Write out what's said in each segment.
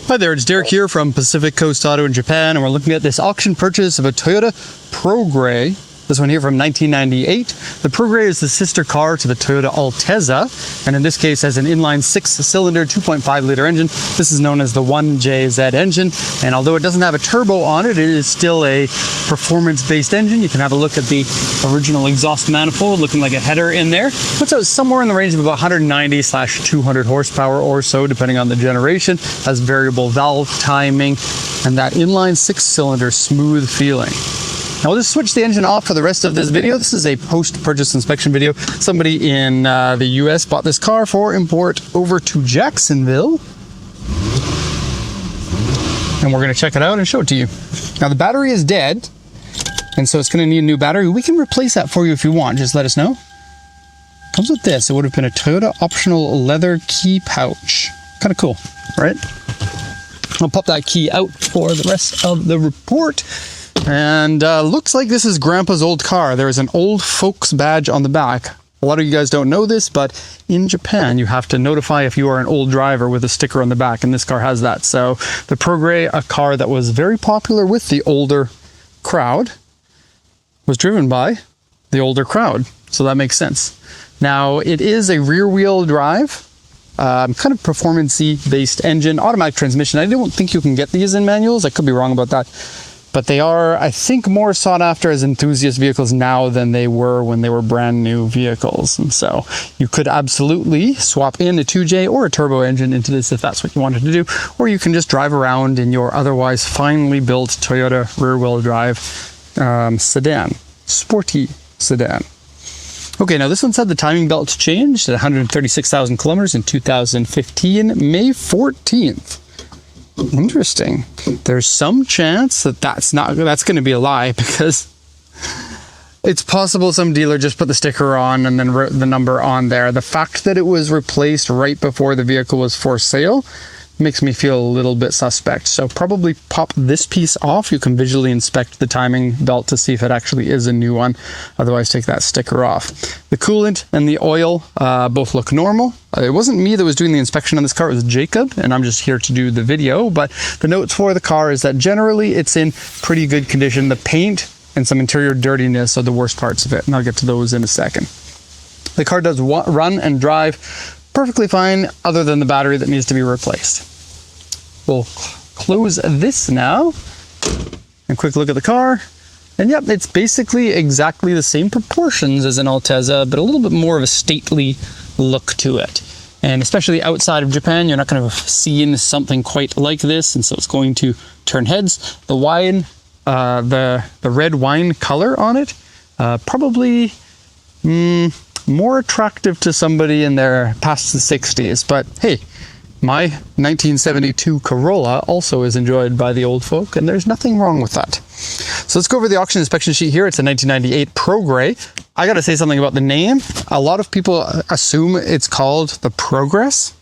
Hi there, it's Derek here from Pacific Coast Auto in Japan, and we're looking at this auction purchase of a Toyota Progrès. This one here from 1998. The Progrès is the sister car to the Toyota Altezza, and in this case has an inline 6-cylinder 2.5 liter engine. This is known as the 1JZ engine, and although it doesn't have a turbo on it, it is still a performance-based engine. You can have a look at the original exhaust manifold, looking like a header in there. Puts out somewhere in the range of about 190/200 horsepower or so, depending on the generation. Has variable valve timing, and that inline 6-cylinder smooth feeling. Now we'll just switch the engine off for the rest of this video. This is a post-purchase inspection video. Somebody in the US bought this car for import over to Jacksonville. And we're gonna check it out and show it to you. Now the battery is dead, and so it's gonna need a new battery. We can replace that for you if you want, just let us know. Comes with this. It would have been a Toyota optional leather key pouch. Kind of cool, right? I'll pop that key out for the rest of the report. And looks like this is Grandpa's old car. There is an old folks badge on the back. A lot of you guys don't know this, but in Japan, you have to notify if you are an old driver with a sticker on the back, and this car has that. So the Progrès, a car that was very popular with the older crowd, was driven by the older crowd. So that makes sense. Now, it is a rear-wheel drive, kind of performance-y based engine, automatic transmission. I don't think you can get these in manuals. I could be wrong about that. But they are, I think, more sought after as enthusiast vehicles now than they were when they were brand new vehicles. And so you could absolutely swap in a 2J or a turbo engine into this if that's what you wanted to do. Or you can just drive around in your otherwise finely built Toyota rear-wheel drive sedan, sporty sedan. Okay, now this one said the timing belt changed at 136,000 kilometers in 2015, May 14th. Interesting. There's some chance that that's going to be a lie, because it's possible some dealer just put the sticker on and then wrote the number on there. The fact that it was replaced right before the vehicle was for sale makes me feel a little bit suspect. So probably pop this piece off. You can visually inspect the timing belt to see if it actually is a new one. Otherwise, take that sticker off. The coolant and the oil both look normal. It wasn't me that was doing the inspection on this car, it was Jacob, and I'm just here to do the video. But the notes for the car is that generally it's in pretty good condition. The paint and some interior dirtiness are the worst parts of it, and I'll get to those in a second. The car does run and drive perfectly fine, other than the battery that needs to be replaced. We'll close this now. And quick look at the car. And yep, it's basically exactly the same proportions as an Altezza, but a little bit more of a stately look to it. And especially outside of Japan, you're not going to have seen something quite like this, and so it's going to turn heads. The wine, the red wine color on it, probably more attractive to somebody in their past the 60s, but hey, my 1972 Corolla also is enjoyed by the old folk, and there's nothing wrong with that. So let's go over the auction inspection sheet here. It's a 1998 Progrès. I gotta say something about the name. A lot of people assume it's called the Progrès.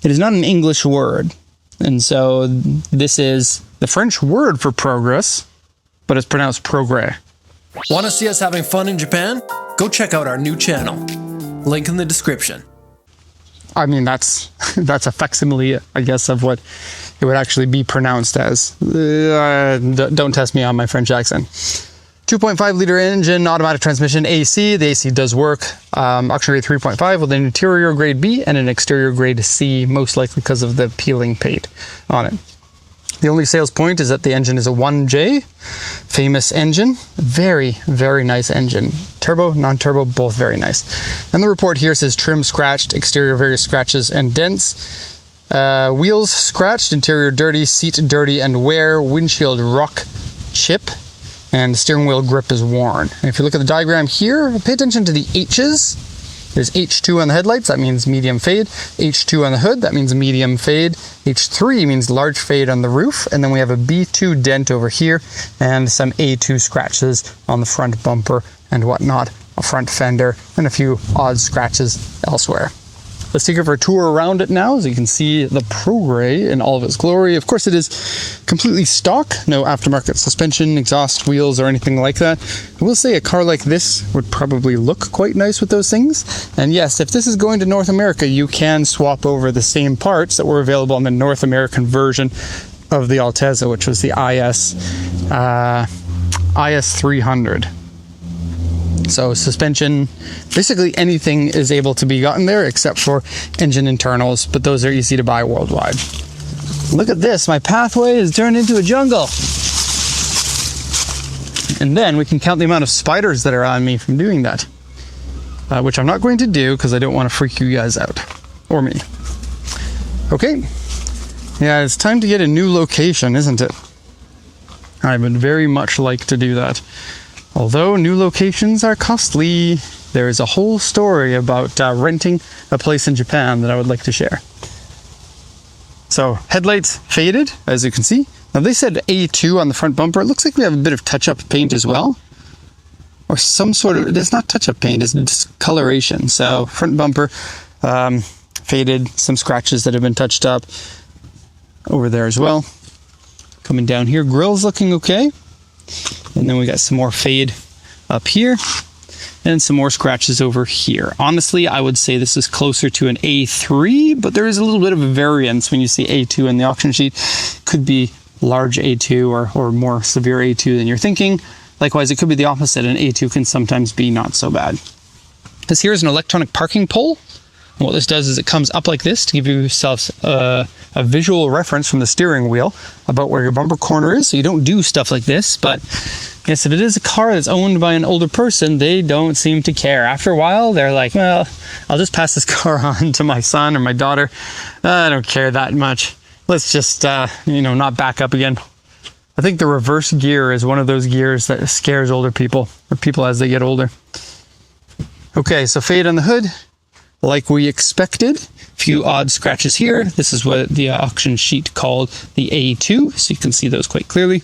It is not an English word, and so this is the French word for progress, but it's pronounced Progrès. Want to see us having fun in Japan? Go check out our new channel. Link in the description. I mean, that's a facsimile, I guess, of what it would actually be pronounced as. Don't test me on my French accent. 2.5 liter engine, automatic transmission, AC. The AC does work. Auction rate 3.5 with an interior grade B and an exterior grade C, most likely because of the peeling paint on it. The only sales point is that the engine is a 1J, famous engine. Very, very nice engine. Turbo, non-turbo, both very nice. And the report here says trim scratched, exterior various scratches and dents. Wheels scratched, interior dirty, seat dirty and wear, windshield rock chip, and the steering wheel grip is worn. And if you look at the diagram here, pay attention to the H's. There's H2 on the headlights, that means medium fade. H2 on the hood, that means medium fade. H3 means large fade on the roof. And then we have a B2 dent over here and some A2 scratches on the front bumper and whatnot, a front fender, and a few odd scratches elsewhere. let's take it for a tour around it now, so you can see the Progrès in all of its glory. Of course, it is completely stock, no aftermarket suspension, exhaust, wheels, or anything like that. I will say a car like this would probably look quite nice with those things. And yes, if this is going to North America, you can swap over the same parts that were available on the North American version of the Altezza, which was the IS 300. So suspension, basically anything is able to be gotten there except for engine internals, but those are easy to buy worldwide. Look at this, my pathway has turned into a jungle. And then we can count the amount of spiders that are on me from doing that, which I'm not going to do because I don't want to freak you guys out, or me. Okay, yeah, it's time to get a new location, isn't it? I would very much like to do that. Although new locations are costly, there is a whole story about renting a place in Japan that I would like to share. So headlights faded, as you can see. Now they said A2 on the front bumper. It looks like we have a bit of touch-up paint as well. Or some sort of, it's not touch-up paint, it's discoloration. So front bumper faded, some scratches that have been touched up over there as well. Coming down here, grill's looking okay. And then we got some more fade up here and some more scratches over here. Honestly, I would say this is closer to an A3, but there is a little bit of a variance when you see A2 in the auction sheet. Could be large A2 or more severe A2 than you're thinking. Likewise, it could be the opposite. An A2 can sometimes be not so bad. This here is an electronic parking pole. And what this does is it comes up like this to give yourself a visual reference from the steering wheel about where your bumper corner is, so you don't do stuff like this. But yes, if it is a car that's owned by an older person, they don't seem to care. After a while, they're like, well, I'll just pass this car on to my son or my daughter. I don't care that much. Let's just, not back up again. I think the reverse gear is one of those gears that scares older people, or people as they get older. Okay, so fade on the hood. Like we expected, a few odd scratches here. This is what the auction sheet called the A2, so you can see those quite clearly.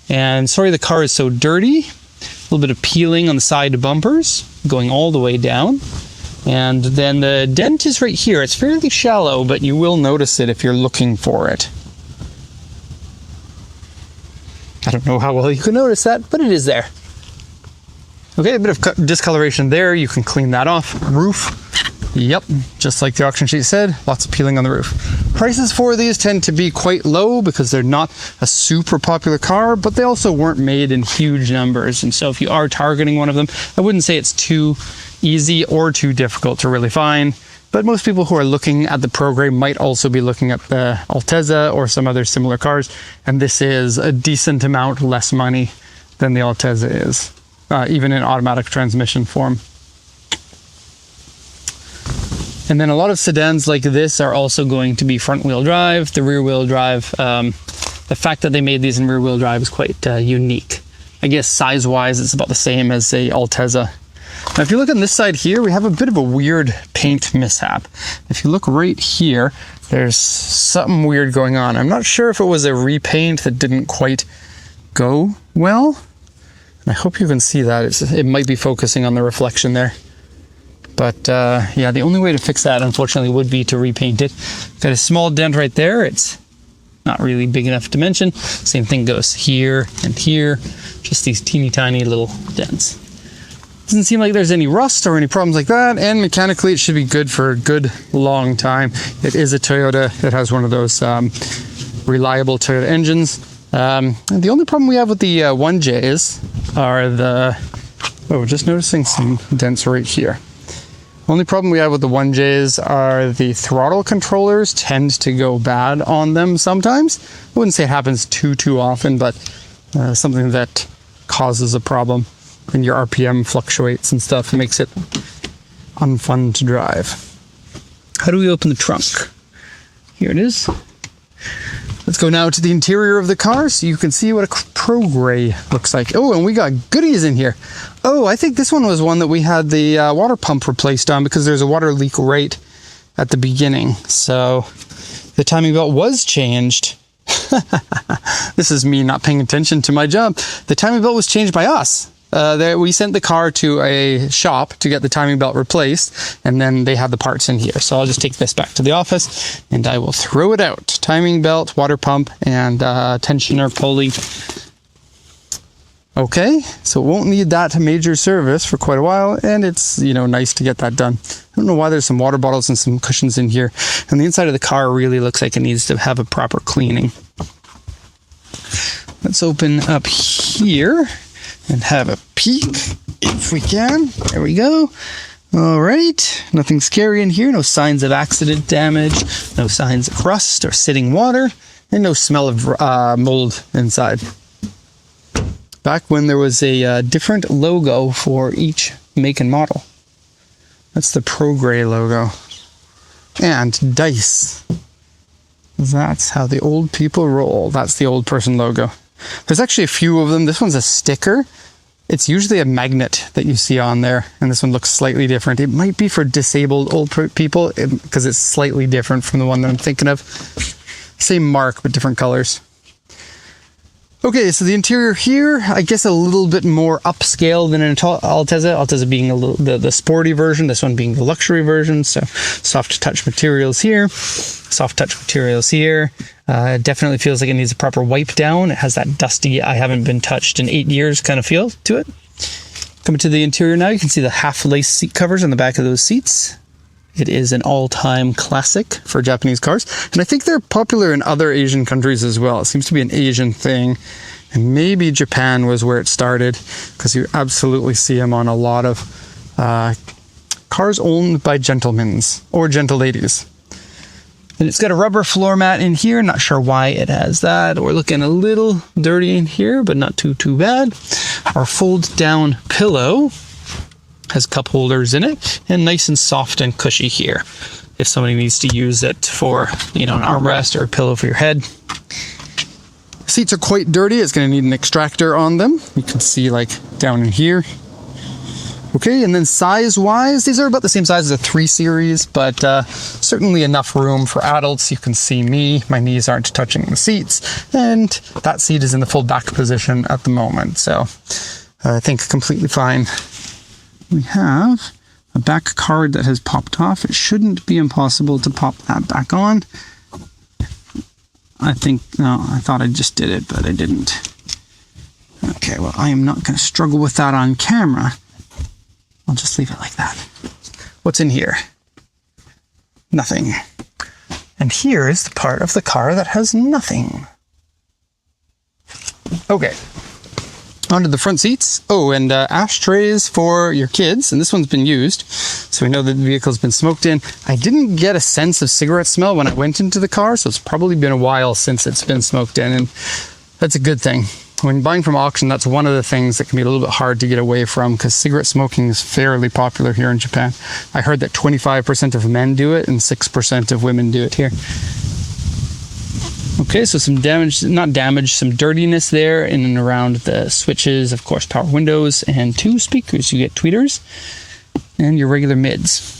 And sorry the car is so dirty. A little bit of peeling on the side bumpers, going all the way down. And then the dent is right here. It's fairly shallow, but you will notice it if you're looking for it. I don't know how well you can notice that, but it is there. Okay, a bit of discoloration there. You can clean that off. Roof. Yep, just like the auction sheet said, lots of peeling on the roof. Prices for these tend to be quite low because they're not a super popular car, but they also weren't made in huge numbers. And so if you are targeting one of them, I wouldn't say it's too easy or too difficult to really find. But most people who are looking at the Progrès might also be looking at the Altezza or some other similar cars. And this is a decent amount less money than the Altezza is, even in automatic transmission form. And then a lot of sedans like this are also going to be front-wheel drive. The rear-wheel drive, the fact that they made these in rear-wheel drive is quite unique. I guess size-wise, it's about the same as a Altezza. Now, if you look on this side here, we have a bit of a weird paint mishap. If you look right here, there's something weird going on. I'm not sure if it was a repaint that didn't quite go well. And I hope you can see that. It might be focusing on the reflection there. But yeah, the only way to fix that, unfortunately, would be to repaint it. Got a small dent right there. It's not really big enough to mention. Same thing goes here and here. Just these teeny tiny little dents. Doesn't seem like there's any rust or any problems like that. And mechanically, it should be good for a good long time. It is a Toyota. It has one of those reliable Toyota engines. And the only problem we have with the 1Js are just noticing some dents right here. Only problem we have with the 1Js are the throttle controllers tend to go bad on them sometimes. I wouldn't say it happens too often, but something that causes a problem when your RPM fluctuates and stuff. It makes it unfun to drive. How do we open the trunk? Here it is. Let's go now to the interior of the car so you can see what a Progrès looks like. Oh, and we got goodies in here. Oh, I think this one was one that we had the water pump replaced on because there's a water leak right at the beginning. So the timing belt was changed. This is me not paying attention to my job. The timing belt was changed by us. We sent the car to a shop to get the timing belt replaced, and then they had the parts in here. So I'll just take this back to the office and I will throw it out. Timing belt, water pump, and tensioner pulley. Okay, so it won't need that major service for quite a while, and it's, you know, nice to get that done. I don't know why there's some water bottles and some cushions in here, and the inside of the car really looks like it needs to have a proper cleaning. Let's open up here and have a peek if we can. There we go. All right, nothing scary in here. No signs of accident damage, no signs of rust or sitting water, and no smell of mold inside. Back when there was a different logo for each make and model. That's the Progrès logo. And dice. That's how the old people roll. That's the old person logo. There's actually a few of them. This one's a sticker. It's usually a magnet that you see on there, and this one looks slightly different. It might be for disabled old people because it's slightly different from the one that I'm thinking of. Same mark, but different colors. Okay, so the interior here, I guess a little bit more upscale than an Altezza. Altezza being the sporty version, this one being the luxury version. So soft touch materials here, soft touch materials here. It definitely feels like it needs a proper wipe down. It has that dusty, I haven't been touched in 8 years kind of feel to it. Coming to the interior now, you can see the half lace seat covers on the back of those seats. It is an all-time classic for Japanese cars. And I think they're popular in other Asian countries as well. It seems to be an Asian thing. And maybe Japan was where it started, because you absolutely see them on a lot of cars owned by gentlemen or gentle ladies. And it's got a rubber floor mat in here. Not sure why it has that. We're looking a little dirty in here, but not too bad. Our fold-down pillow has cup holders in it, and nice and soft and cushy here if somebody needs to use it for, you know, an armrest or a pillow for your head. Seats are quite dirty. It's going to need an extractor on them. You can see like down in here. Okay, and then size-wise, these are about the same size as a 3 Series, but certainly enough room for adults. You can see me. My knees aren't touching the seats, and that seat is in the full back position at the moment, so I think completely fine. We have a back card that has popped off. It shouldn't be impossible to pop that back on. I thought I just did it, but I didn't. Okay, well, I am not going to struggle with that on camera. I'll just leave it like that. What's in here? Nothing. And here is the part of the car that has nothing. Okay. Onto the front seats. Oh, and ashtrays for your kids. And this one's been used, so we know that the vehicle's been smoked in. I didn't get a sense of cigarette smell when I went into the car, so it's probably been a while since it's been smoked in, and that's a good thing. When buying from auction, that's one of the things that can be a little bit hard to get away from, because cigarette smoking is fairly popular here in Japan. I heard that 25% of men do it and 6% of women do it here. Okay, so some some dirtiness there in and around the switches, of course, power windows, and 2 speakers. You get tweeters and your regular mids.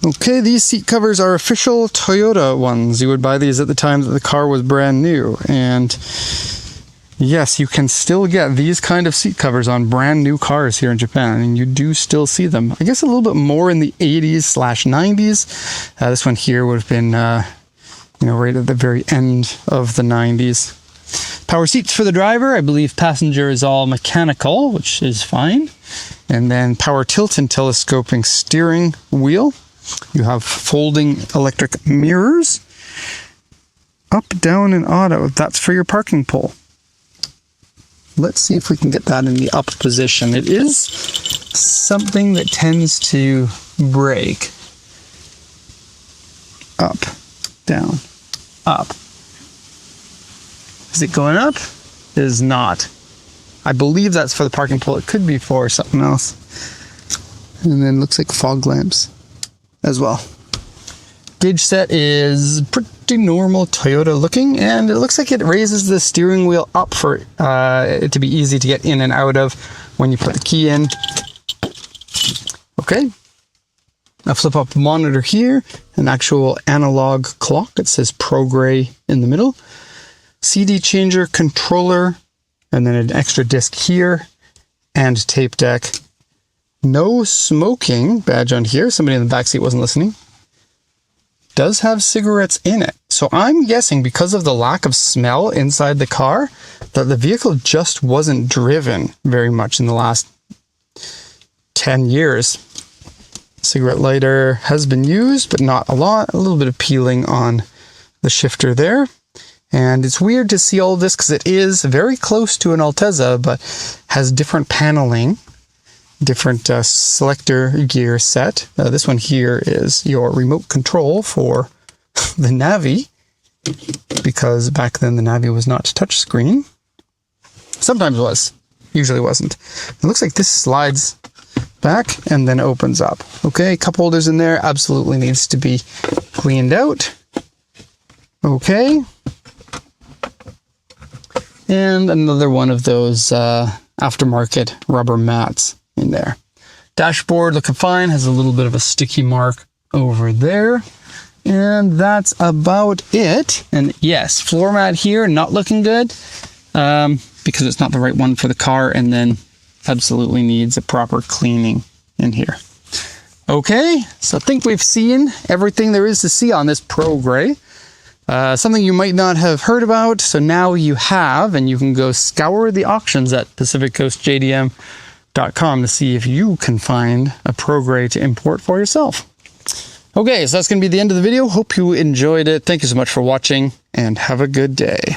Okay, these seat covers are official Toyota ones. You would buy these at the time that the car was brand new. And yes, you can still get these kind of seat covers on brand new cars here in Japan, and you do still see them. I guess a little bit more in the 80s/90s. This one here would have been, right at the very end of the 90s. Power seats for the driver. I believe passenger is all mechanical, which is fine. And then power tilt and telescoping steering wheel. You have folding electric mirrors. Up, down, and auto. That's for your parking pole. Let's see if we can get that in the up position. It is something that tends to break. Up, down, up. Is it going up? It is not. I believe that's for the parking pole. It could be for something else. And then looks like fog lamps as well. Gauge set is pretty normal Toyota looking, and it looks like it raises the steering wheel up for it to be easy to get in and out of when you put the key in. Okay. A flip up monitor here, an actual analog clock. It says Progrès in the middle. CD changer, controller, and then an extra disc here, and tape deck. No smoking badge on here. Somebody in the back seat wasn't listening. Does have cigarettes in it. So I'm guessing because of the lack of smell inside the car, that the vehicle just wasn't driven very much in the last 10 years. Cigarette lighter has been used, but not a lot. A little bit of peeling on the shifter there. And it's weird to see all this because it is very close to an Altezza, but has different paneling, different selector gear set. This one here is your remote control for the Navi, because back then the Navi was not touchscreen. Sometimes was, usually wasn't. It looks like this slides back and then opens up. Okay, cup holders in there, absolutely needs to be cleaned out. Okay. And another one of those aftermarket rubber mats in there. Dashboard looking fine, has a little bit of a sticky mark over there. And that's about it. And yes, floor mat here, not looking good because it's not the right one for the car, and then absolutely needs a proper cleaning in here. Okay, so I think we've seen everything there is to see on this Progrès. Something you might not have heard about, so now you have, and you can go scour the auctions at PacificCoastJDM.com to see if you can find a Progrès to import for yourself. Okay, so that's going to be the end of the video. Hope you enjoyed it. Thank you so much for watching, and have a good day.